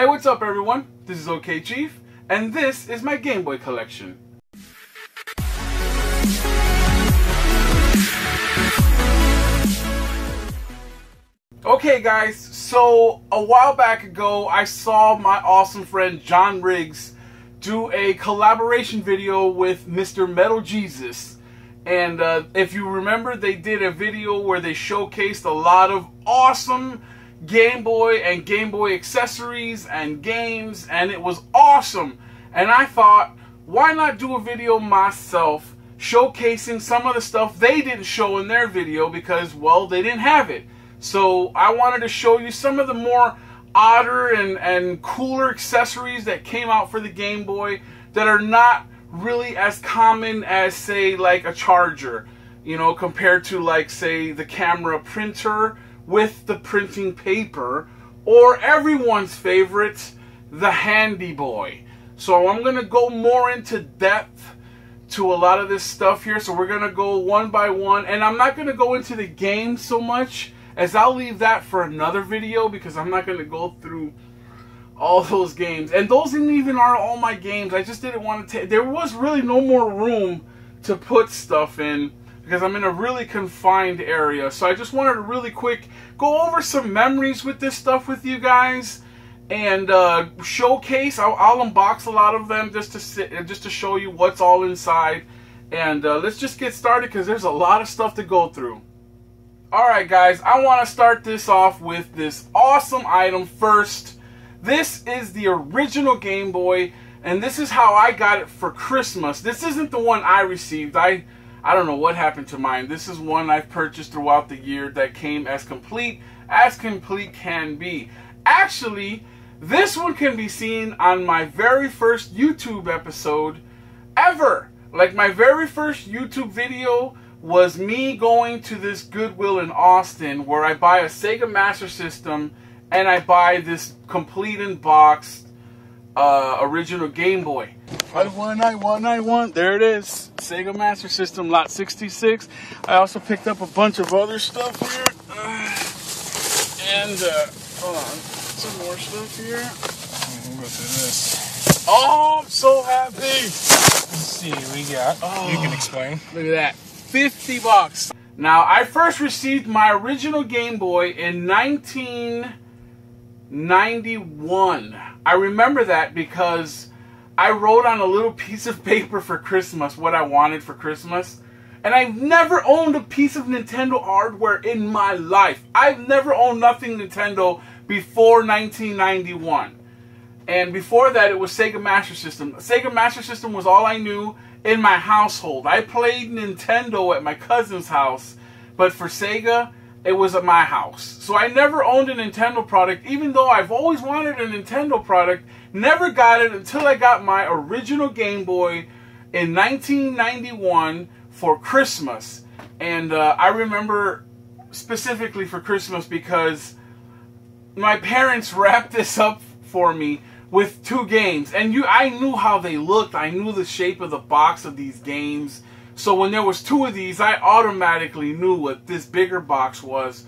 Hey, what's up everyone? This is Okchief, and this is my Game Boy collection. Okay guys, so a while back ago I saw my awesome friend John Riggs do a collaboration video with Mr. Metal Jesus. And if you remember, they did a video where they showcased a lot of awesome Game Boy and Game Boy accessories and games, and it was awesome. And I thought, why not do a video myself showcasing some of the stuff they didn't show in their video because, well, they didn't have it. So I wanted to show you some of the more odder and cooler accessories that came out for the Game Boy that are not really as common as, say, like a charger, you know, compared to, like, say, the camera printer with the printing paper, or everyone's favorite, the Handy Boy. So I'm going to go more into depth to a lot of this stuff here. So we're going to go one by one, and I'm not going to go into the game so much, as I'll leave that for another video, because I'm not going to go through all those games. And those didn't even are all my games. I just didn't want to take, there was really no more room to put stuff in, because I'm in a really confined area. So I just wanted to really quick go over some memories with this stuff with you guys, and showcase. I'll unbox a lot of them just to show you what's all inside. And let's just get started, because there's a lot of stuff to go through. Alright guys, I want to start this off with this awesome item first. This is the original Game Boy, and this is how I got it for Christmas. This isn't the one I received. I don't know what happened to mine. This is one I've purchased throughout the year that came as complete can be. Actually, this one can be seen on my very first YouTube episode ever. Like, my very first YouTube video was me going to this Goodwill in Austin where I buy a Sega Master System and I buy this complete in box original Game Boy. 519191, there it is. Sega Master System, lot 66. I also picked up a bunch of other stuff here. Hold on, some more stuff here. We'll go through this. Oh, I'm so happy. Let's see what we got. Oh, you can explain. Look at that. $50. Now, I first received my original Game Boy in 1991. I remember that because I wrote on a little piece of paper for Christmas what I wanted for Christmas. And I've never owned a piece of Nintendo hardware in my life. I've never owned nothing Nintendo before 1991. And before that, it was Sega Master System. Sega Master System was all I knew in my household. I played Nintendo at my cousin's house, but for Sega, it was at my house. So I never owned a Nintendo product, even though I've always wanted a Nintendo product. Never got it until I got my original Game Boy in 1991 for Christmas. And I remember specifically for Christmas because my parents wrapped this up for me with 2 games, and I knew how they looked. I knew the shape of the box of these games. So when there was 2 of these, I automatically knew what this bigger box was.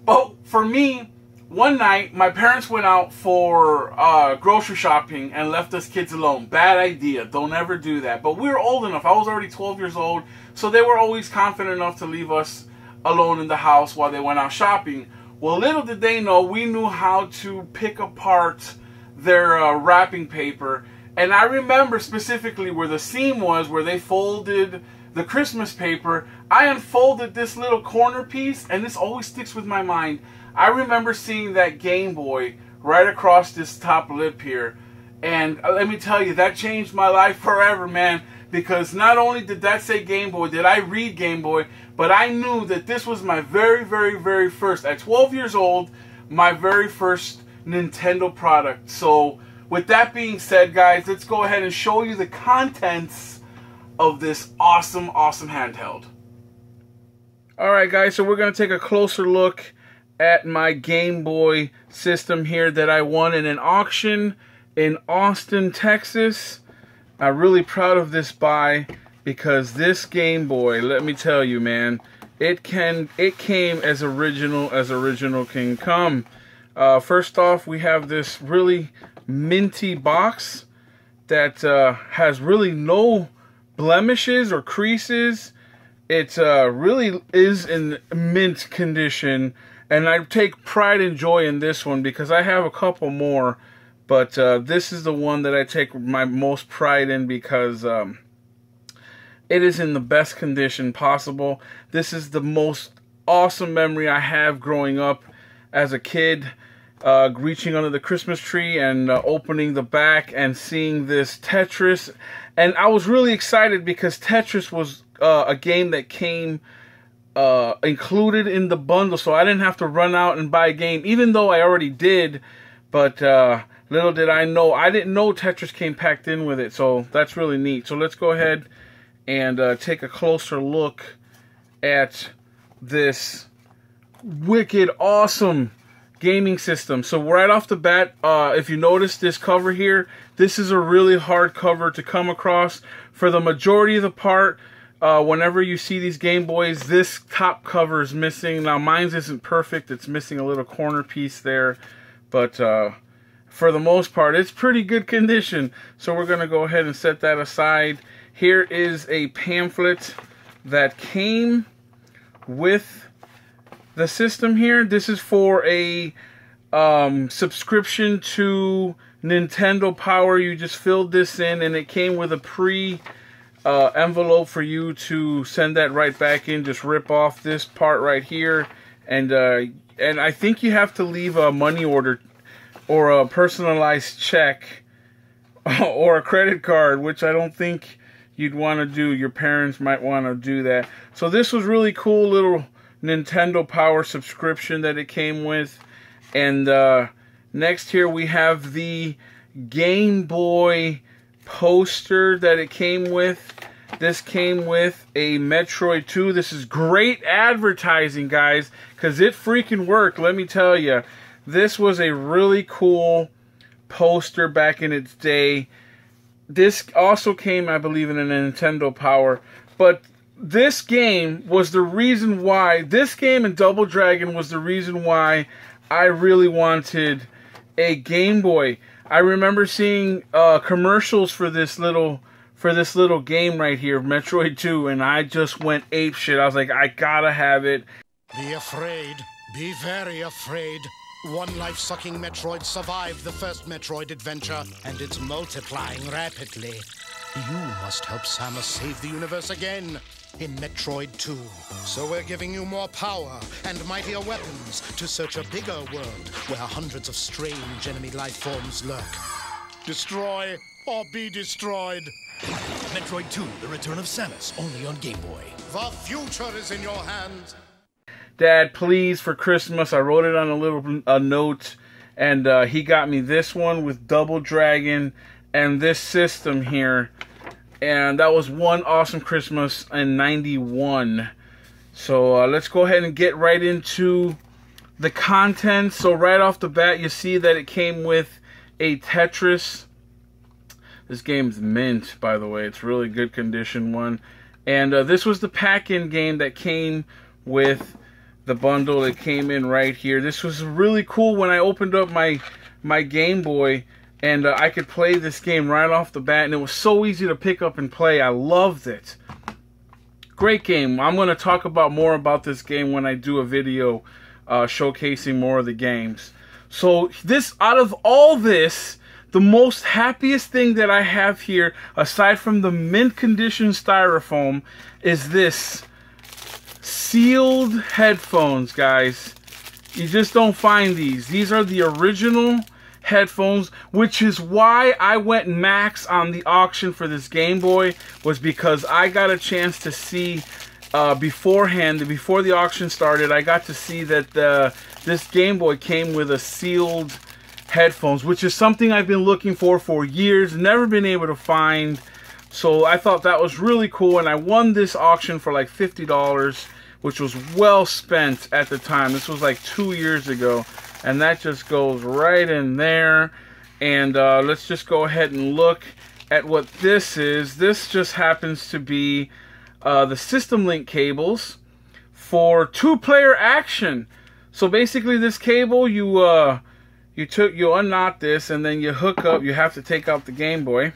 But for me, one night, my parents went out for grocery shopping and left us kids alone. Bad idea. Don't ever do that. But we were old enough. I was already 12 years old, so they were always confident enough to leave us alone in the house while they went out shopping. Well, little did they know, we knew how to pick apart their wrapping paper. And I remember specifically where the seam was, where they folded the Christmas paper. I unfolded this little corner piece, and this always sticks with my mind. I remember seeing that Game Boy right across this top lip here. And let me tell you, that changed my life forever, man. Because not only did that say Game Boy, did I read Game Boy, but I knew that this was my very, very, very first, at 12 years old, my very first Nintendo product. So with that being said, guys, let's go ahead and show you the contents of this awesome handheld. Alright guys, so we're going to take a closer look at my Game Boy system here that I won in an auction in Austin, Texas. I'm really proud of this buy because this Game Boy, let me tell you, man, it came as original can come. First off, we have this really minty box that has really no blemishes or creases. It really is in mint condition, and I take pride and joy in this one because I have a couple more, but this is the one that I take my most pride in because it is in the best condition possible. This is the most awesome memory I have growing up as a kid, reaching under the Christmas tree and opening the back and seeing this Tetris. And I was really excited because Tetris was a game that came included in the bundle, so I didn't have to run out and buy a game, even though I already did. But little did I know, I didn't know Tetris came packed in with it, so that's really neat. So let's go ahead and take a closer look at this wicked awesome gaming system. So right off the bat, if you notice this cover here, this is a really hard cover to come across. For the majority of the part, whenever you see these Game Boys, this top cover is missing. Now mine's isn't perfect, it's missing a little corner piece there, but for the most part it's pretty good condition. So we're gonna go ahead and set that aside. Here is a pamphlet that came with the system here. This is for a subscription to Nintendo Power. You just filled this in and it came with a envelope for you to send that right back in. Just rip off this part right here, and I think you have to leave a money order or a personalized check or a credit card, which I don't think you'd want to do. Your parents might want to do that. So this was really cool little Nintendo Power subscription that it came with. And next here we have the Game Boy poster that it came with. This came with a Metroid 2. This is great advertising, guys, because it freaking worked, let me tell you. This was a really cool poster back in its day. This also came, I believe, in a Nintendo Power. But this game was the reason why, this game and Double Dragon was the reason why I really wanted a Game Boy. I remember seeing commercials for this little game right here, Metroid 2, and I just went apeshit. I was like, I gotta have it. Be afraid. Be very afraid. One life-sucking Metroid survived the first Metroid adventure, and it's multiplying rapidly. You must help Samus save the universe again in Metroid 2. So we're giving you more power and mightier weapons to search a bigger world where hundreds of strange enemy life forms lurk. Destroy or be destroyed. Metroid 2, The Return of Samus, only on Game Boy. The future is in your hands. Dad, please, for Christmas, I wrote it on a note, and he got me this one with Double Dragon and this system here, and that was one awesome Christmas in '91. So let's go ahead and get right into the content. So right off the bat, you see that it came with a Tetris. This game's mint, by the way. It's really good condition one. And this was the pack-in game that came with the bundle that came in right here. This was really cool when I opened up my Game Boy, and I could play this game right off the bat, and it was so easy to pick up and play. I loved it. Great game. I'm going to talk about more about this game when I do a video showcasing more of the games. So this, out of all this, the most happiest thing that I have here, aside from the mint condition styrofoam, is this sealed headphones, guys. You just don't find these. These are the original headphones, which is why I went max on the auction for this Game Boy, was because I got a chance to see beforehand, before the auction started, I got to see that this Game Boy came with a sealed headphones, which is something I've been looking for years, never been able to find. So I thought that was really cool, and I won this auction for like $50, which was well spent at the time. This was like 2 years ago, and that just goes right in there. And let's just go ahead and look at what this is. This just happens to be the system link cables for 2-player action. So basically this cable, you unknot this and then you hook up. You have to take out the Game Boy.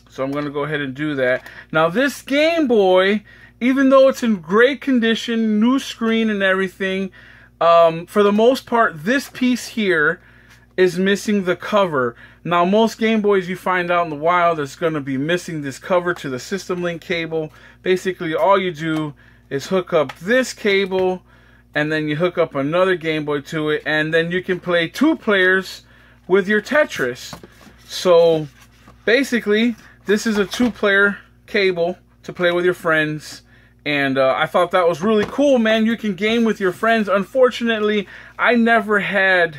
So I'm going to go ahead and do that. Now this Game Boy, even though it's in great condition, new screen and everything, for the most part, this piece here is missing the cover. Now most Game Boys you find out in the wild is going to be missing this cover to the system link cable. Basically all you do is hook up this cable and then you hook up another Game Boy to it, and then you can play 2 players with your Tetris. So basically this is a 2-player cable to play with your friends. And I thought that was really cool, man. You can game with your friends. Unfortunately, I never had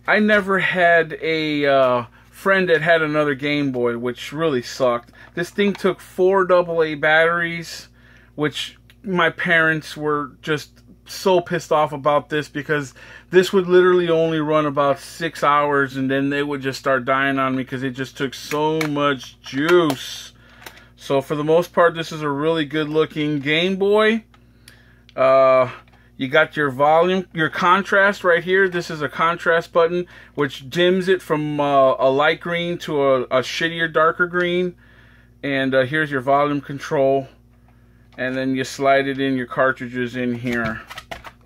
a friend that had another Game Boy, which really sucked. This thing took 4 AA batteries, which my parents were just so pissed off about this, because this would literally only run about 6 hours, and then they would just start dying on me because it just took so much juice. So for the most part, this is a really good looking Game Boy. You got your volume, your contrast right here. This is a contrast button, which dims it from a light green to a shittier darker green. And here's your volume control. And then you slide it in, your cartridges in here,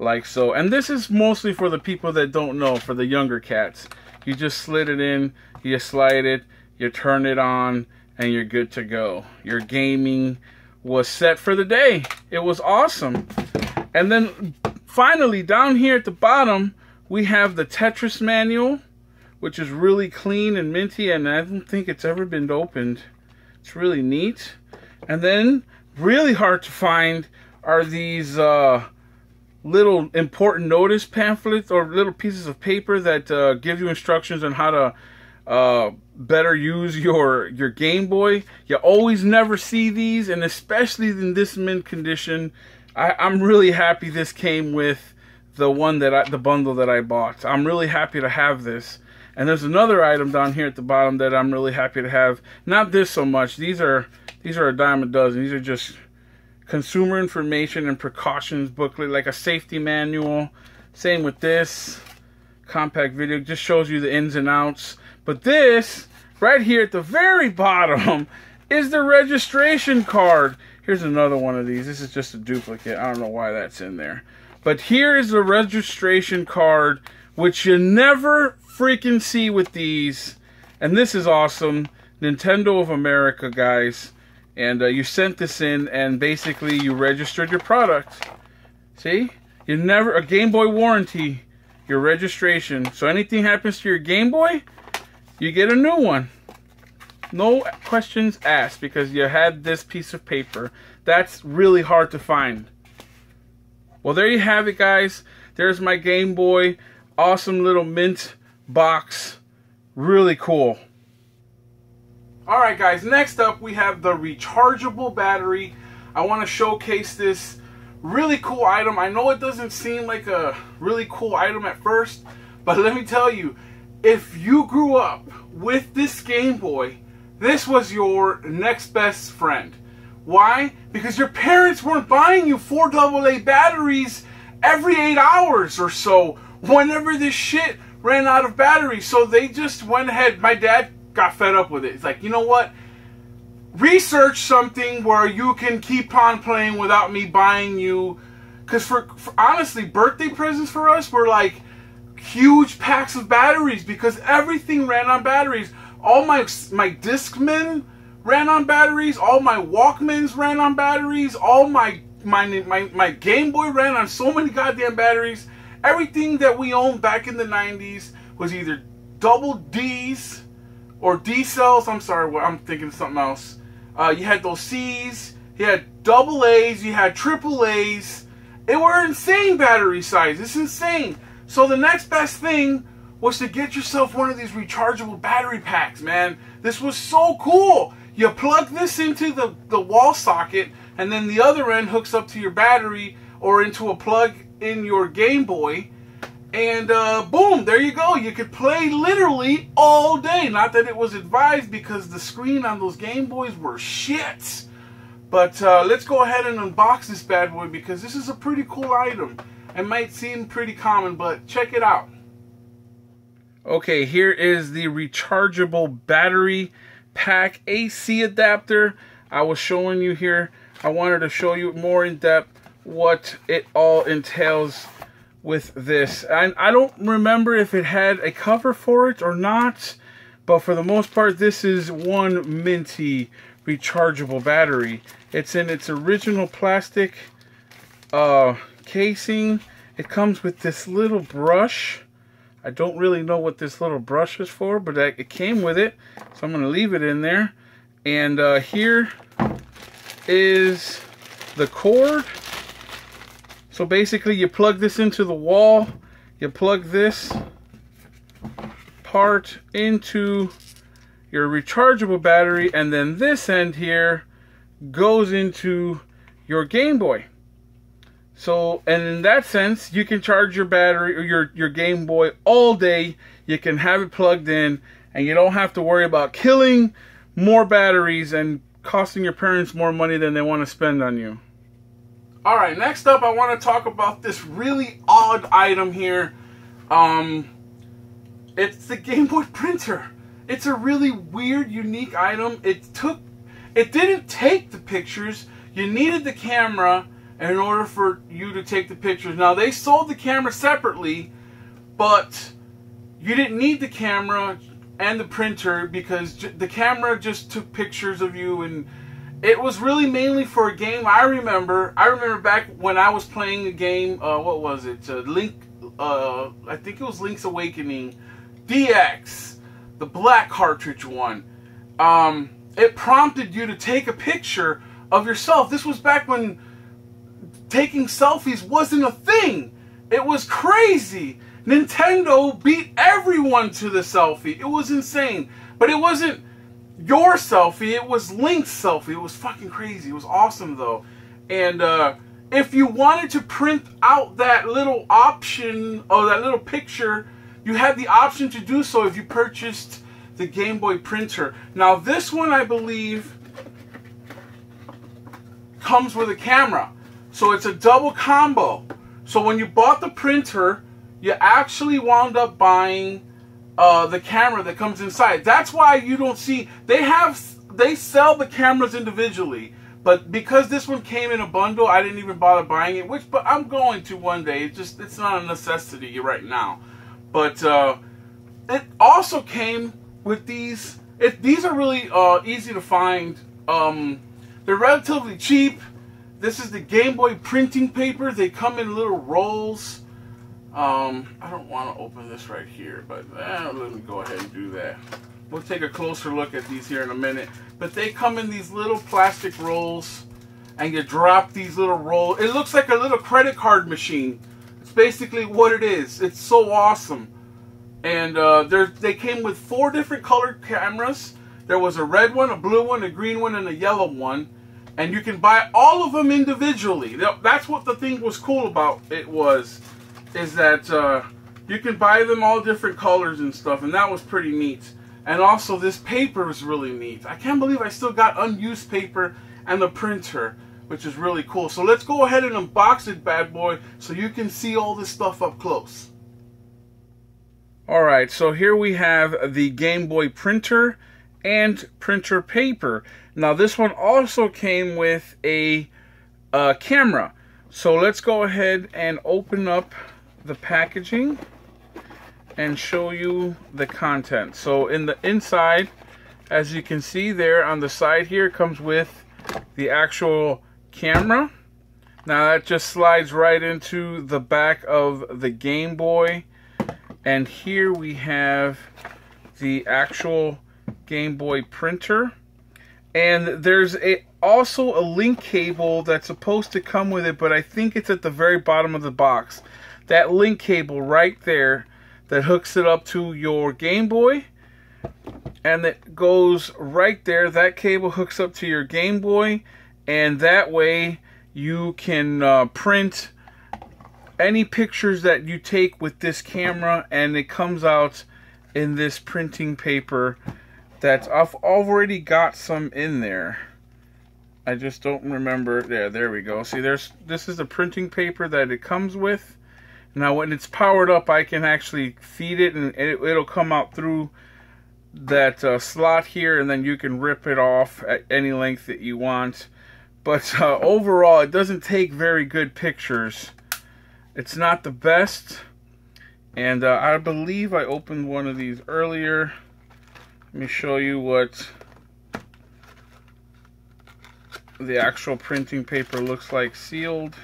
like so. And this is mostly for the people that don't know, for the younger cats. You just slid it in, you slide it, you turn it on, and you're good to go. Your gaming was set for the day. It was awesome. And then finally, down here at the bottom, we have the Tetris manual, which is really clean and minty, and I don't think it's ever been opened. It's really neat. And then, really hard to find are these little important notice pamphlets, or little pieces of paper that give you instructions on how to better use your Game Boy. You always never see these, and especially in this mint condition. I'm really happy this came with the one that the bundle that I bought. I'm really happy to have this. And there's another item down here at the bottom that I'm really happy to have. Not this so much. These are a dime a dozen. These are just consumer information and precautions booklet, like a safety manual. Same with this compact video. Just shows you the ins and outs. But this right here at the very bottom is the registration card. Here's another one of these. This is just a duplicate. I don't know why that's in there. But here is the registration card, which you never freaking see with these. And this is awesome. Nintendo of America, guys. And you sent this in, and basically you registered your product. See? You never, a Game Boy warranty, your registration. So anything happens to your Game Boy, you get a new one. No questions asked, because you had this piece of paper. That's really hard to find. Well, there you have it, guys. There's my Game Boy. Awesome little mint box. Really cool. Alright, guys. Next up, we have the rechargeable battery. I want to showcase this really cool item. I know it doesn't seem like a really cool item at first, but let me tell you, if you grew up with this Game Boy, this was your next best friend. Why? Because your parents weren't buying you 4 AA batteries every 8 hours or so whenever this shit ran out of batteries. So they just went ahead. My dad got fed up with it. It's like, you know what? Research something where you can keep on playing without me buying you. Because for honestly, birthday presents for us were like huge packs of batteries, because everything ran on batteries. All my Discmen ran on batteries. All my Walkmans ran on batteries. All my Game Boy ran on so many goddamn batteries. Everything that we owned back in the 90s was either double Ds or D cells. I'm sorry, I'm thinking of something else. You had those C's. You had double A's. You had triple A's. It were insane battery size. It's insane. So the next best thing was to get yourself one of these rechargeable battery packs, man. This was so cool. You plug this into the wall socket, and then the other end hooks up to your battery or into a plug in your Game Boy, and boom, there you go. You could play literally all day. Not that it was advised, because the screen on those Game Boys were shit. But let's go ahead and unbox this bad boy, because this is a pretty cool item. It might seem pretty common, but check it out. Okay, here is the rechargeable battery pack AC adapter I was showing you here. I wanted to show you more in depth what it all entails with this. And I don't remember if it had a cover for it or not, but for the most part, this is one minty rechargeable battery. It's in its original plastic casing. It comes with this little brush. I don't really know what this little brush is for, but it came with it, so I'm going to leave it in there. And here is the cord. So basically you plug this into the wall, you plug this part into your rechargeable battery, and then this end here goes into your Game Boy. So, and in that sense, you can charge your battery or your Game Boy all day. You can have it plugged in, and you don't have to worry about killing more batteries and costing your parents more money than they want to spend on you. Alright, next up I want to talk about this really odd item here. It's the Game Boy printer. It's a really weird, unique item. It didn't take the pictures. You needed the camera in order for you to take the pictures. Now, they sold the camera separately, but you didn't need the camera and the printer because the camera just took pictures of you, and it was really mainly for a game. I remember back when I was playing a game, what was it? I think it was Link's Awakening DX, the black cartridge one. It prompted you to take a picture of yourself. This was back when taking selfies wasn't a thing. It was crazy. Nintendo beat everyone to the selfie. It was insane. But it wasn't your selfie, it was Link's selfie. It was fucking crazy. It was awesome though. And if you wanted to print out that little option or that little picture, you had the option to do so if you purchased the Game Boy printer. Now this one, I believe, comes with a camera. So it's a double combo. So when you bought the printer, you actually wound up buying the camera that comes inside. That's why you don't see, they sell the cameras individually, but because this one came in a bundle, I didn't even bother buying it, but I'm going to one day. It's not a necessity right now. But it also came with these. These are really easy to find. They're relatively cheap. This is the Game Boy printing paper. They come in little rolls. I don't want to open this right here, but let me go ahead and do that. We'll take a closer look at these here in a minute. But they come in these little plastic rolls, and you drop these little rolls. It looks like a little credit card machine. It's basically what it is. It's so awesome. And they came with 4 different colored cameras. There was a red one, a blue one, a green one, and a yellow one. And you can buy all of them individually. That's what the thing was cool about it is that you can buy them all different colors and stuff, and that was pretty neat. And also this paper is really neat. I can't believe I still got unused paper and the printer, which is really cool. So let's go ahead and unbox it, bad boy, so you can see all this stuff up close. Alright, so here we have the Game Boy printer and printer paper. Now this one also came with a camera. So let's go ahead and open up the packaging and show you the content. So in the inside, as you can see there on the side here, comes with the actual camera. Now that just slides right into the back of the Game Boy. And here we have the actual Game Boy printer. And there's also a link cable that's supposed to come with it, but I think it's at the very bottom of the box. That link cable right there that hooks it up to your Game Boy, and it goes right there. That cable hooks up to your Game Boy, and that way you can print any pictures that you take with this camera, and it comes out in this printing paper that I've already got some in there. I just don't remember. There we go. See, this is the printing paper that it comes with. Now when it's powered up, I can actually feed it, and it'll come out through that slot here, and then you can rip it off at any length that you want. But overall, it doesn't take very good pictures. It's not the best. And I believe I opened one of these earlier. Let me show you what the actual printing paper looks like sealed.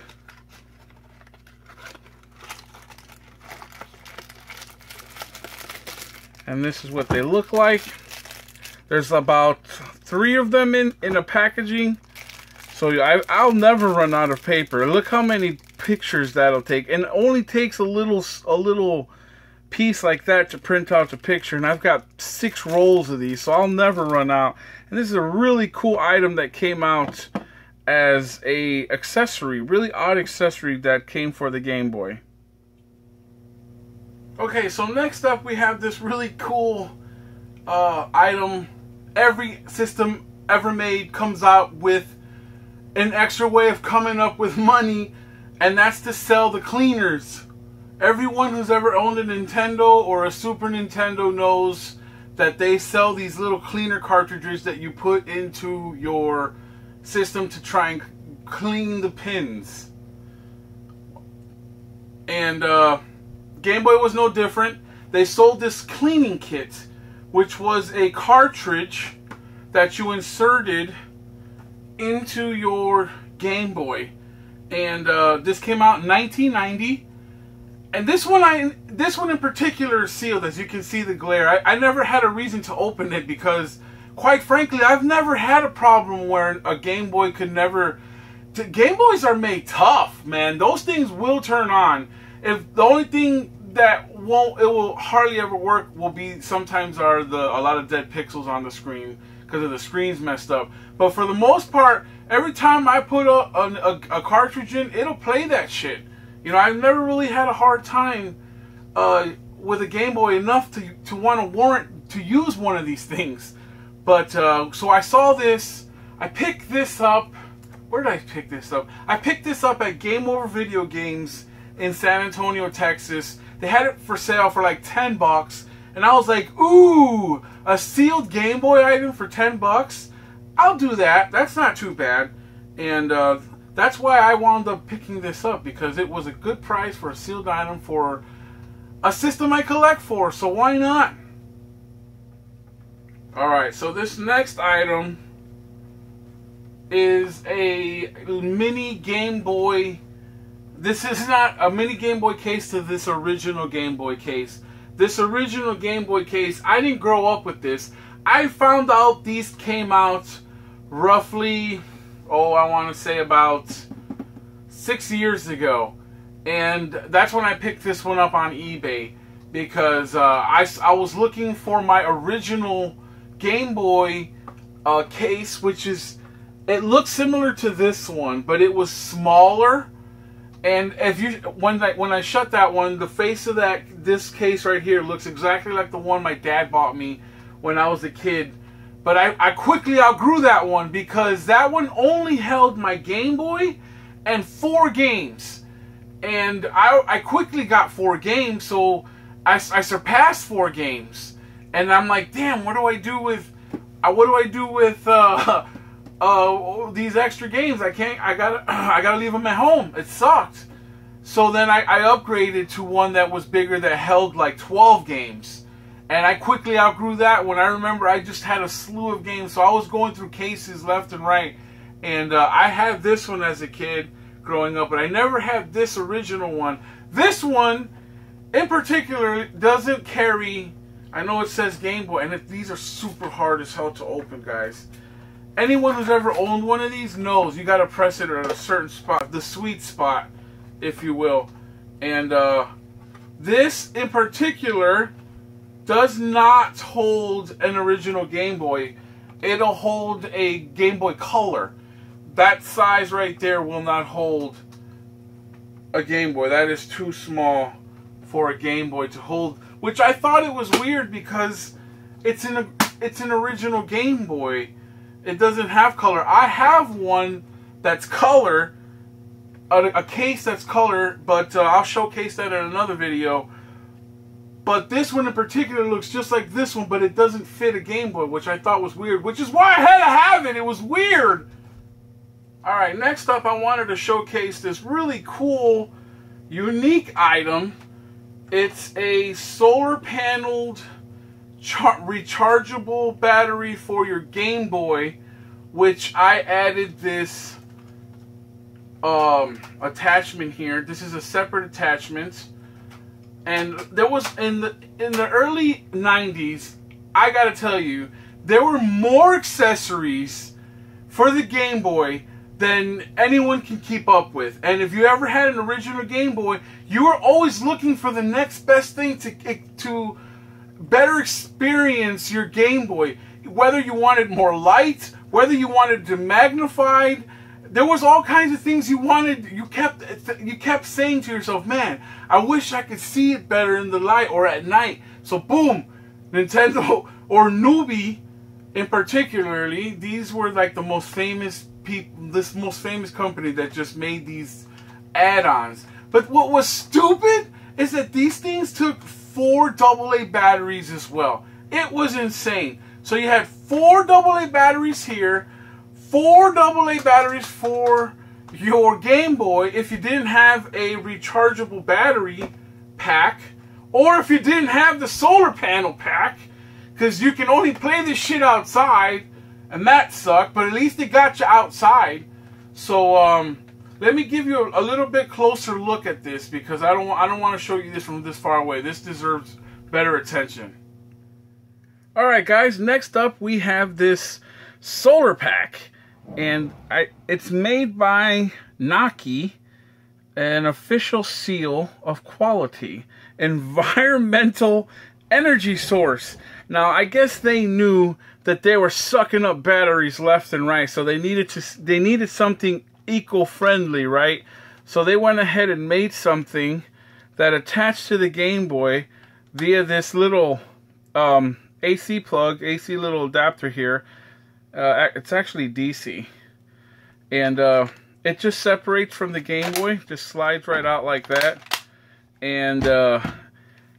And this is what they look like. There's about 3 of them in a packaging. So I'll never run out of paper. Look how many pictures that'll take. And it only takes a little piece like that to print out the picture. And I've got 6 rolls of these, so I'll never run out. And this is a really cool item that came out as a accessory. Really odd accessory that came for the Game Boy. Okay, so next up we have this really cool item. Every system ever made comes out with an extra way of coming up with money, and that's to sell the cleaners. Everyone who's ever owned a Nintendo or a Super Nintendo knows that they sell these little cleaner cartridges that you put into your system to try and clean the pins. And Game Boy was no different. They sold this cleaning kit, which was a cartridge that you inserted into your Game Boy. And this came out in 1990. And this one in particular is sealed. As you can see the glare. I never had a reason to open it because, quite frankly, I've never had a problem where a Game Boy could never... Game Boys are made tough, man. Those things will turn on. If the only thing that it will hardly ever work will be sometimes are a lot of dead pixels on the screen because of the screen's messed up. But for the most part, every time I put a cartridge in, it'll play that shit. You know, I've never really had a hard time with a Game Boy enough to want to warrant to use one of these things. But so I saw this. I picked this up. Where did I pick this up? I picked this up at Game Over Video Games in San Antonio, Texas. They had it for sale for like $10, and I was like, ooh, a sealed Game Boy item for $10? I'll do that. That's not too bad. And that's why I wound up picking this up, because it was a good price for a sealed item for a system I collect for, so why not? Alright, so this next item is a mini Game Boy. This is not a mini Game Boy case to this original Game Boy case. This original Game Boy case, I didn't grow up with this. I found out these came out roughly, I want to say about 6 years ago. And that's when I picked this one up on eBay. Because I was looking for my original Game Boy case, which is, it looks similar to this one, but it was smaller. And when I shut that one, the face of this case right here looks exactly like the one my dad bought me when I was a kid. But I quickly outgrew that one because that one only held my Game Boy and 4 games. And I quickly got 4 games, so I surpassed 4 games. And I'm like, damn, what do I do with these extra games? I gotta leave them at home. It sucked. So then I upgraded to one that was bigger that held like 12 games. And I quickly outgrew that one. I remember I just had a slew of games, so I was going through cases left and right. And I had this one as a kid growing up, but I never had this original one. This one, in particular, doesn't carry... I know it says Game Boy, and these are super hard as hell to open, guys. Anyone who's ever owned one of these knows you gotta press it at a certain spot, the sweet spot, if you will. And this in particular does not hold an original Game Boy. It'll hold a Game Boy Color. That size right there will not hold a Game Boy. That is too small for a Game Boy to hold. Which I thought it was weird because it's an original Game Boy. It doesn't have color. I have one that's color, a case that's color, but I'll showcase that in another video. But this one in particular looks just like this one, but it doesn't fit a Game Boy, which I thought was weird, which is why I had to have it. It was weird. Alright, next up I wanted to showcase this really cool, unique item. It's a solar paneled rechargeable battery for your Game Boy, which I added this attachment here. This is a separate attachment, and there was in the early 90s, I gotta tell you, there were more accessories for the Game Boy than anyone can keep up with. And if you ever had an original Game Boy, you were always looking for the next best thing to better experience your Game Boy. Whether you wanted more light, whether you wanted to magnified, there was all kinds of things you wanted. You kept saying to yourself, man, I wish I could see it better in the light or at night. So boom, Nintendo or Newbie in particularly, these were like the most famous people, this most famous company that just made these add-ons. But what was stupid is that these things took 4 AA batteries as well. It was insane. So you had 4 AA batteries here, 4 AA batteries for your Game Boy if you didn't have a rechargeable battery pack, or if you didn't have the solar panel pack, because you can only play this shit outside, and that sucked, but at least it got you outside. So let me give you a little bit closer look at this, because I don't want to show you this from this far away. This deserves better attention. Alright guys, next up we have this solar pack, and it's made by Naki, an official seal of quality, environmental energy source. Now I guess they knew that they were sucking up batteries left and right, so they needed something eco-friendly, right? So they went ahead and made something that attached to the Game Boy via this little AC plug, AC little adapter here. It's actually DC, and it just separates from the Game Boy, just slides right out like that, and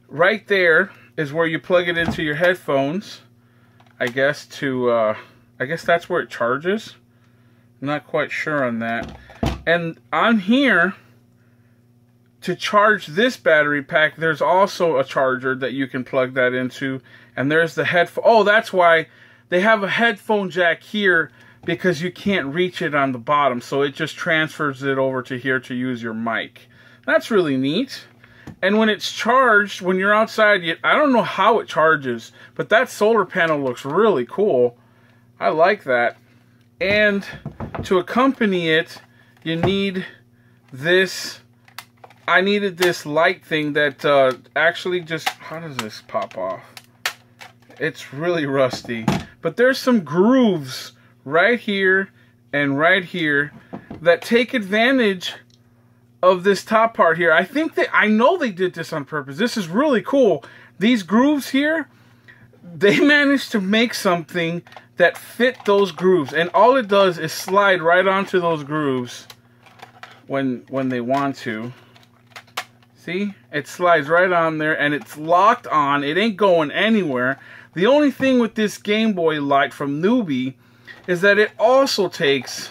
right there is where you plug it into your headphones, I guess, I guess that's where it charges. I'm not quite sure on that. And on here, to charge this battery pack, there's also a charger that you can plug that into. And there's the headphone. Oh, that's why they have a headphone jack here, because you can't reach it on the bottom. So it just transfers it over to here to use your mic. That's really neat. And when it's charged, when you're outside, I don't know how it charges, but that solar panel looks really cool. I like that. And to accompany it, you need this. I needed this light thing that actually just, how does this pop off? It's really rusty. But there's some grooves right here and right here that take advantage of this top part here. I know they did this on purpose. This is really cool. These grooves here, they managed to make something that fit those grooves, and all it does is slide right onto those grooves when they want to. See? It slides right on there, and it's locked on. It ain't going anywhere. The only thing with this Game Boy Light from Newbie is that it also takes,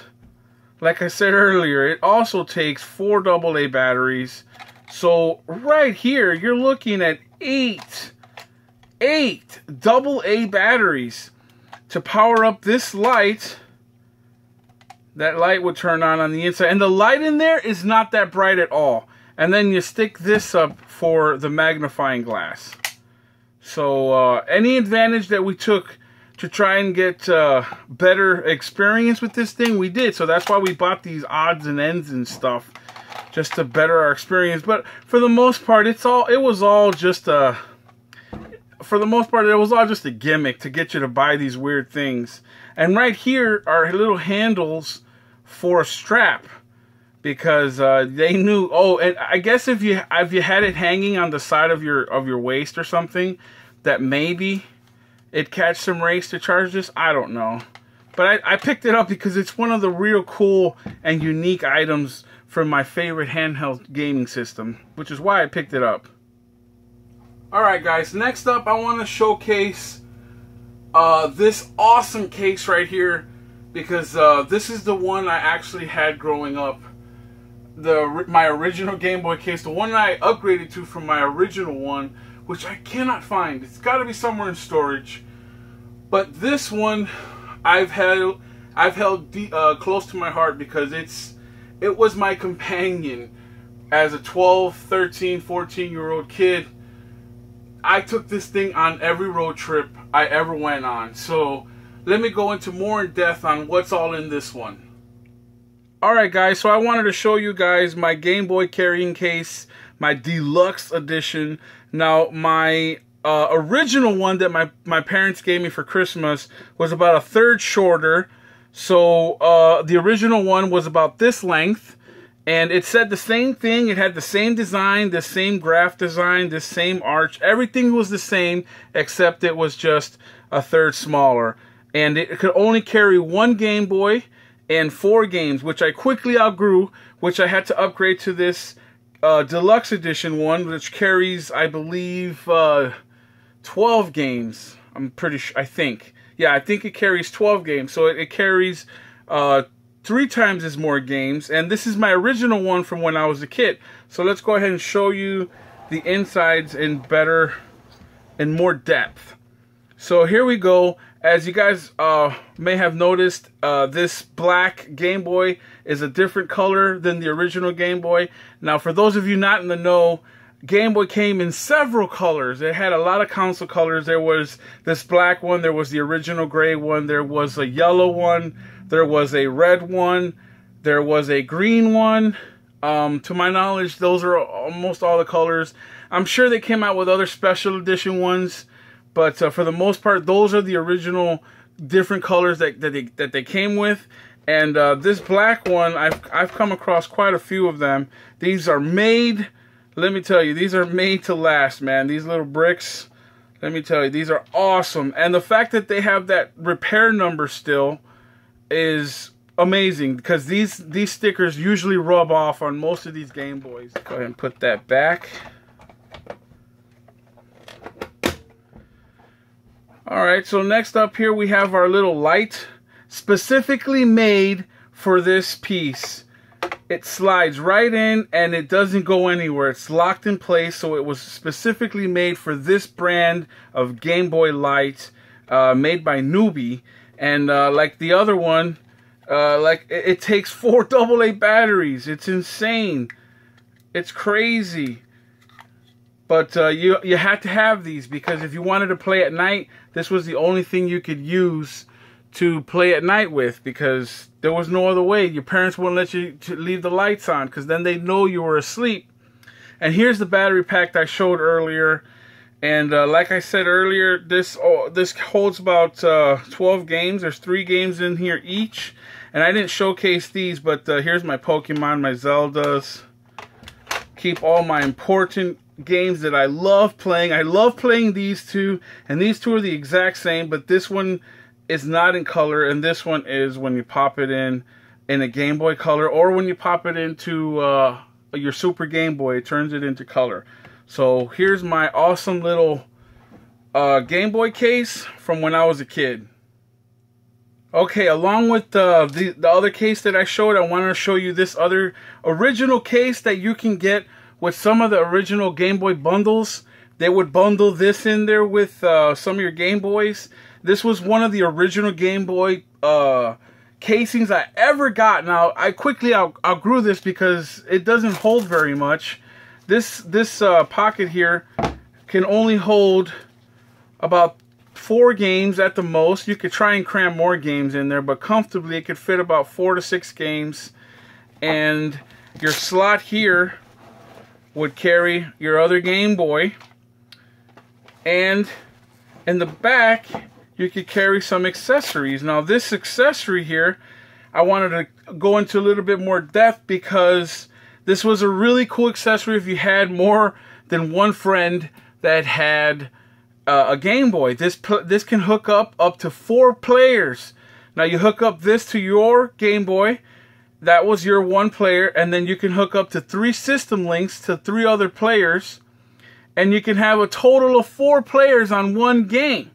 like I said earlier, it also takes 4 AA batteries. So right here, you're looking at 8 AA batteries to power up this light. That light would turn on the inside, and the light in there is not that bright at all. And then you stick this up for the magnifying glass. So any advantage that we took to try and get better experience with this thing, we did. So that's why we bought these odds and ends and stuff, just to better our experience. But for the most part, it was all just a gimmick to get you to buy these weird things. And right here are little handles for a strap, because they knew. Oh, and I guess if you had it hanging on the side of your waist or something, that maybe it'd catch some rays to charge this. I don't know, But I picked it up because it's one of the real cool and unique items from my favorite handheld gaming system, which is why I picked it up. Alright guys, next up I want to showcase this awesome case right here, because this is the one I actually had growing up. My original Game Boy case, the one I upgraded to from my original one, which I cannot find. It's got to be somewhere in storage. But this one I've held close to my heart because it was my companion as a 12, 13, 14-year-old kid. I took this thing on every road trip I ever went on. So let me go into more in depth on what's all in this one. Alright guys, so I wanted to show you guys my Game Boy carrying case, my deluxe edition. Now my original one that my parents gave me for Christmas was about a third shorter. So the original one was about this length, and it said the same thing. It had the same design, the same graph design, the same arch. Everything was the same except it was just a third smaller, and it could only carry one Game Boy and 4 games, which I quickly outgrew, which I had to upgrade to this deluxe edition one, which carries, I believe, 12 games. I think it carries 12 games. So it carries 3 times as more games. And this is my original one from when I was a kid. So let's go ahead and show you the insides in more depth. So here we go. As you guys may have noticed, this black Game Boy is a different color than the original Game Boy. Now, for those of you not in the know, Game Boy came in several colors. It had a lot of console colors. There was this black one, there was the original gray one, there was a yellow one, there was a red one, there was a green one. To my knowledge, those are almost all the colors. I'm sure they came out with other special edition ones, but for the most part, those are the original different colors that they came with. And this black one, I've come across quite a few of them. These are made, let me tell you, these are made to last, man. These little bricks, let me tell you, these are awesome. And the fact that they have that repair number still is amazing, because these stickers usually rub off on most of these Game Boys. Go ahead and put that back. Alright, so next up here we have our little light, specifically made for this piece. It slides right in and it doesn't go anywhere. It's locked in place, so it was specifically made for this brand of Game Boy Light, made by Newbie. And like the other one, it takes 4 AA batteries. It's insane. It's crazy. But you had to have these, because if you wanted to play at night, this was the only thing you could use to play at night with, because there was no other way. Your parents wouldn't let you leave the lights on, because then they'd know you were asleep. And here's the battery pack that I showed earlier. And like I said earlier, this holds about 12 games. There's 3 games in here each. And I didn't showcase these, but here's my Pokemon, my Zeldas. Keep all my important games that I love playing. I love playing these two, and these two are the exact same, but this one is not in color, and this one is when you pop it in a Game Boy Color, or when you pop it into your Super Game Boy, it turns it into color. So here's my awesome little Game Boy case from when I was a kid. Okay, along with the other case that I showed, I want to show you this other original case that you can get with some of the original Game Boy bundles. They would bundle this in there with some of your Game Boys. This was one of the original Game Boy casings I ever got. Now, I quickly outgrew this because it doesn't hold very much. This pocket here can only hold about 4 games at the most. You could try and cram more games in there, but comfortably it could fit about 4 to 6 games. And your slot here would carry your other Game Boy, and in the back you could carry some accessories. Now this accessory here, I wanted to go into a little bit more depth, because this was a really cool accessory if you had more than one friend that had a Game Boy. This can hook up to 4 players. Now you hook up this to your Game Boy. That was your one player, and then you can hook up to 3 system links to 3 other players, and you can have a total of 4 players on one game.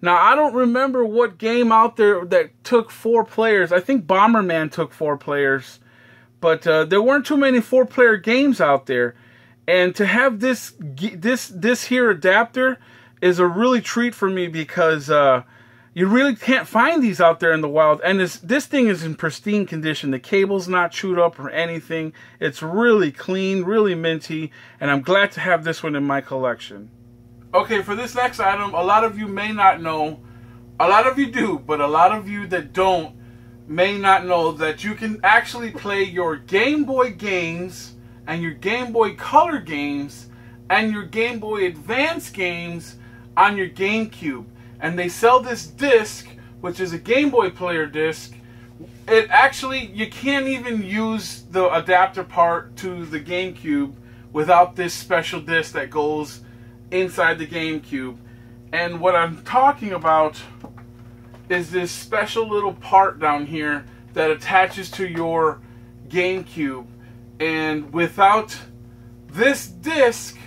Now, I don't remember what game out there that took 4 players. I think Bomberman took 4 players, but there weren't too many 4-player games out there. And to have this here adapter is a really treat for me, because you really can't find these out there in the wild. And this thing is in pristine condition. The cable's not chewed up or anything. It's really clean, really minty, and I'm glad to have this one in my collection. Okay, for this next item, a lot of you may not know. A lot of you do, but a lot of you that don't may not know that you can actually play your Game Boy games and your Game Boy Color games and your Game Boy Advance games on your GameCube. And they sell this disc, which is a Game Boy player disc. It actually, you can't even use the adapter part to the GameCube without this special disc that goes inside the GameCube. And what I'm talking about is this special little part down here that attaches to your GameCube. And without this disc,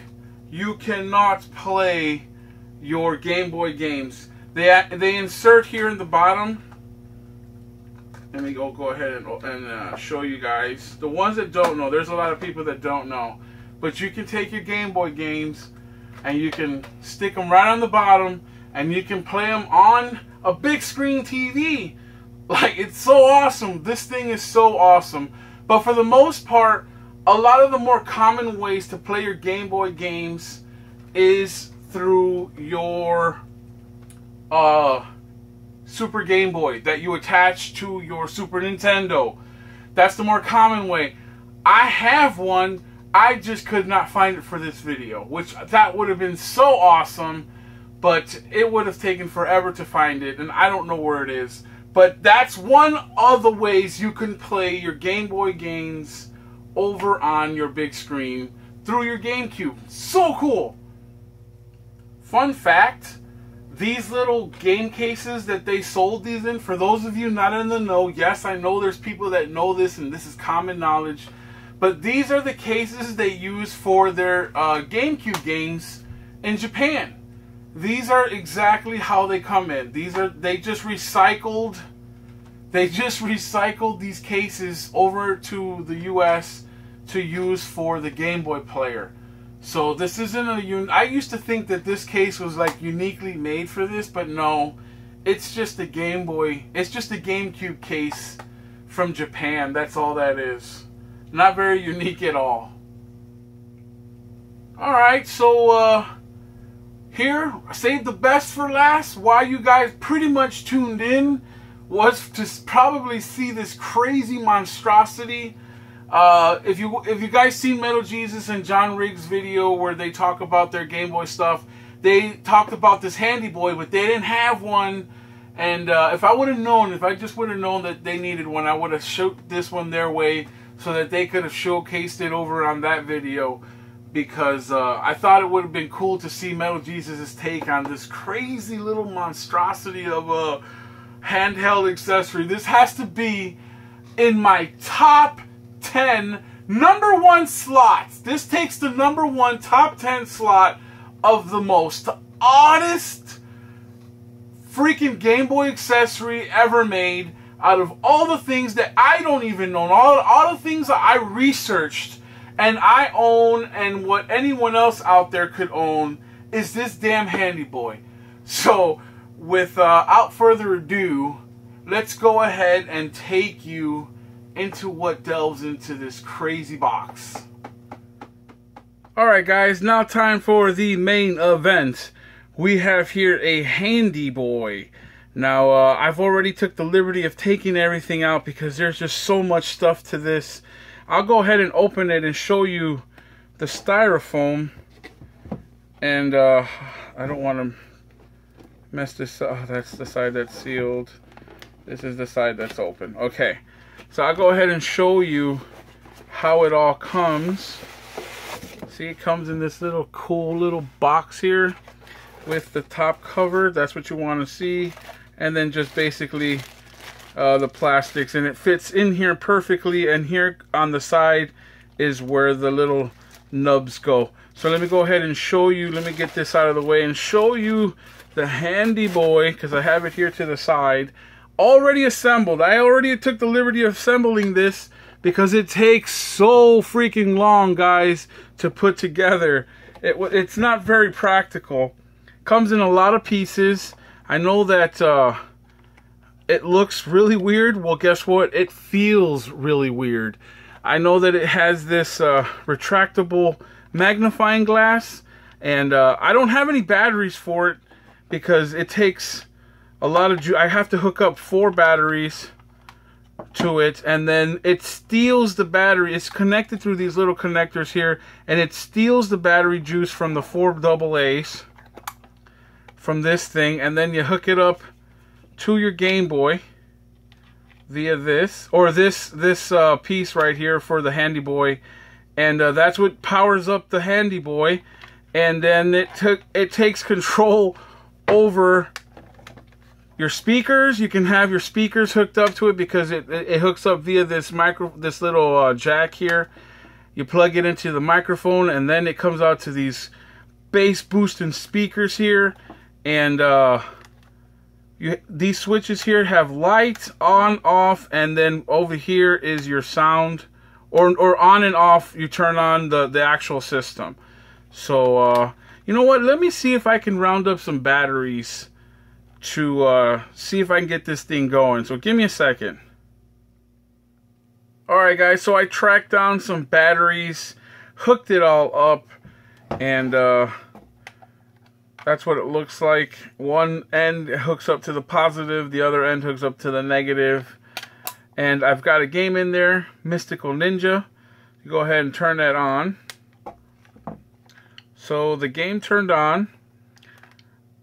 you cannot play your Game Boy games. They insert here in the bottom. Let me go ahead and show you guys. The ones that don't know, there's a lot of people that don't know, but you can take your Game Boy games and you can stick them right on the bottom, and you can play them on a big screen TV. Like, it's so awesome. This thing is so awesome. But for the most part, a lot of the more common ways to play your Game Boy games is through your Super Game Boy that you attach to your Super Nintendo. That's the more common way. I have one. I just could not find it for this video, which that would have been so awesome, but it would have taken forever to find it, and I don't know where it is. But that's one of the ways you can play your Game Boy games over on your big screen through your GameCube. So cool! Fun fact, these little game cases that they sold these in, for those of you not in the know, yes, I know there's people that know this and this is common knowledge, but these are the cases they use for their GameCube games in Japan. These are exactly how they come in. They just recycled these cases over to the US to use for the Game Boy player. So this isn't I used to think that this case was like uniquely made for this, but no, it's just a Game Boy. It's just a GameCube case from Japan. That's all that is. Not very unique at all. All right, so here, I saved the best for last. Why you guys pretty much tuned in was to probably see this crazy monstrosity. If you guys seen Metal Jesus and John Riggs' video where they talk about their Game Boy stuff, they talked about this Handy Boy, but they didn't have one. And if I just would have known that they needed one, I would have shot this one their way so that they could have showcased it over on that video. Because I thought it would have been cool to see Metal Jesus' take on this crazy little monstrosity of a handheld accessory. This has to be in my top 10 #1 slots. This takes the #1 top 10 slot of the most oddest freaking Game Boy accessory ever made. Out of all the things that I don't even know, all the things that I researched and I own, and what anyone else out there could own, is this damn Handy Boy. So, without further ado, let's go ahead and take you into what delves into this crazy box. Alright guys, now time for the main event. We have here a Handy Boy. Now, I've already took the liberty of taking everything out because there's just so much stuff to this. I'll go ahead and open it and show you the styrofoam. And I don't want to mess this up. Oh, that's the side that's sealed. This is the side that's open. Okay. So I'll go ahead and show you how it all comes. See, it comes in this little cool little box here with the top cover. That's what you want to see. And then just basically the plastics, and it fits in here perfectly. And here on the side is where the little nubs go. So let me go ahead and show you. Let me get this out of the way and show you the handy boy, because I have it here to the side, already assembled. I already took the liberty of assembling this because it takes so freaking long, guys, to put together. It's not very practical. Comes in a lot of pieces. I know that it looks really weird. Well, guess what? It feels really weird. I know that it has this retractable magnifying glass, and I don't have any batteries for it because it takes a lot of I have to hook up 4 batteries to it, and then it steals the battery. It's connected through these little connectors here, and it steals the battery juice from the 4 AA's from this thing, and then you hook it up to your Game Boy via this, or this piece right here for the Handy Boy, and that's what powers up the Handy Boy. And then it takes control over your speakers. You can have your speakers hooked up to it because it hooks up via this little jack here. You plug it into the microphone, and then it comes out to these bass boosting speakers here. And these switches here have lights on, off, and then over here is your sound, or on and off. You turn on the actual system. So you know what? Let me see if I can round up some batteries to see if I can get this thing going. So give me a second. Alright guys, so I tracked down some batteries, hooked it all up, and that's what it looks like. One end hooks up to the positive, the other end hooks up to the negative. And I've got a game in there, Mystical Ninja. You go ahead and turn that on. So the game turned on.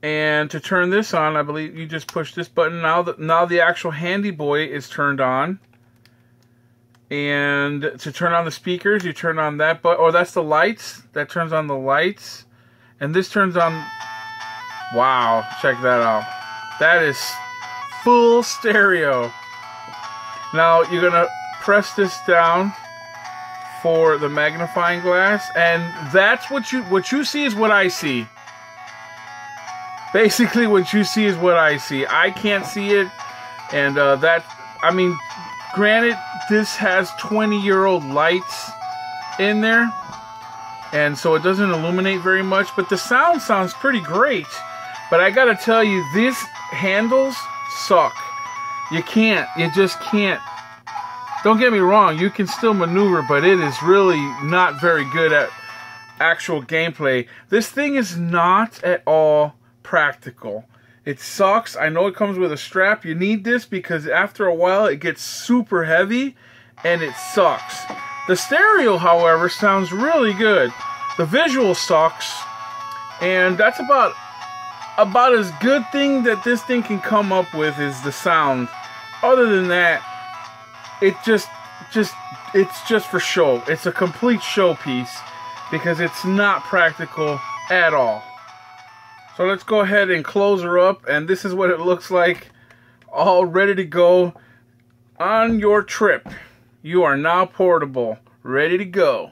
And to turn this on, I believe you just push this button. Now the actual Handy Boy is turned on. And to turn on the speakers, you turn on that button. Oh, that's the lights. That turns on the lights. And this turns on... Wow, check that out. That is full stereo. Now you're going to press this down for the magnifying glass. And that's what you see is what I see. Basically, what you see is what I see. I can't see it, and I mean, granted, this has 20-year-old lights in there, and so it doesn't illuminate very much, but the sound sounds pretty great. But I gotta tell you, these handles suck. You just can't. Don't get me wrong, you can still maneuver, but it is really not very good at actual gameplay. This thing is not at all practical. It sucks. I know it comes with a strap. You need this because after a while it gets super heavy and it sucks. The stereo, however, sounds really good. The visual sucks, and that's about as good thing that this thing can come up with is the sound. Other than that, it's just for show. It's a complete showpiece because it's not practical at all. So let's go ahead and close her up, and this is what it looks like, all ready to go on your trip. You are now portable, ready to go.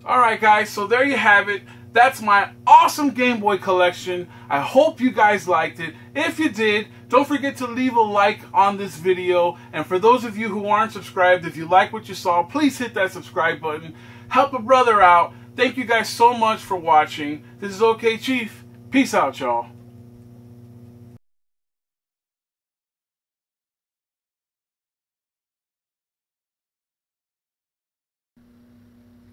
Alright guys, so there you have it. That's my awesome Game Boy collection. I hope you guys liked it. If you did, don't forget to leave a like on this video. And for those of you who aren't subscribed, if you like what you saw, please hit that subscribe button. Help a brother out. Thank you guys so much for watching. This is Okchief. Peace out, y'all.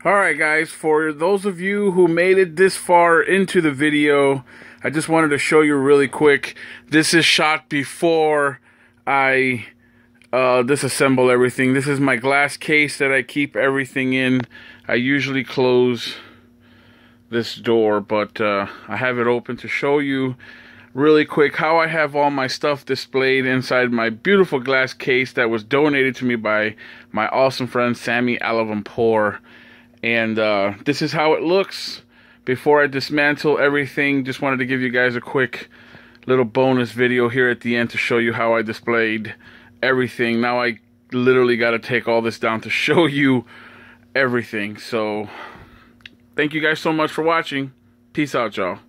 Alright guys, for those of you who made it this far into the video, I just wanted to show you really quick. This is shot before I disassemble everything. This is my glass case that I keep everything in. I usually close this door, but I have it open to show you really quick how I have all my stuff displayed inside my beautiful glass case that was donated to me by my awesome friend Sammy Alavanpour. And this is how it looks before I dismantle everything. Just wanted to give you guys a quick little bonus video here at the end to show you how I displayed everything. Now I literally got to take all this down to show you everything. So thank you guys so much for watching. Peace out, y'all.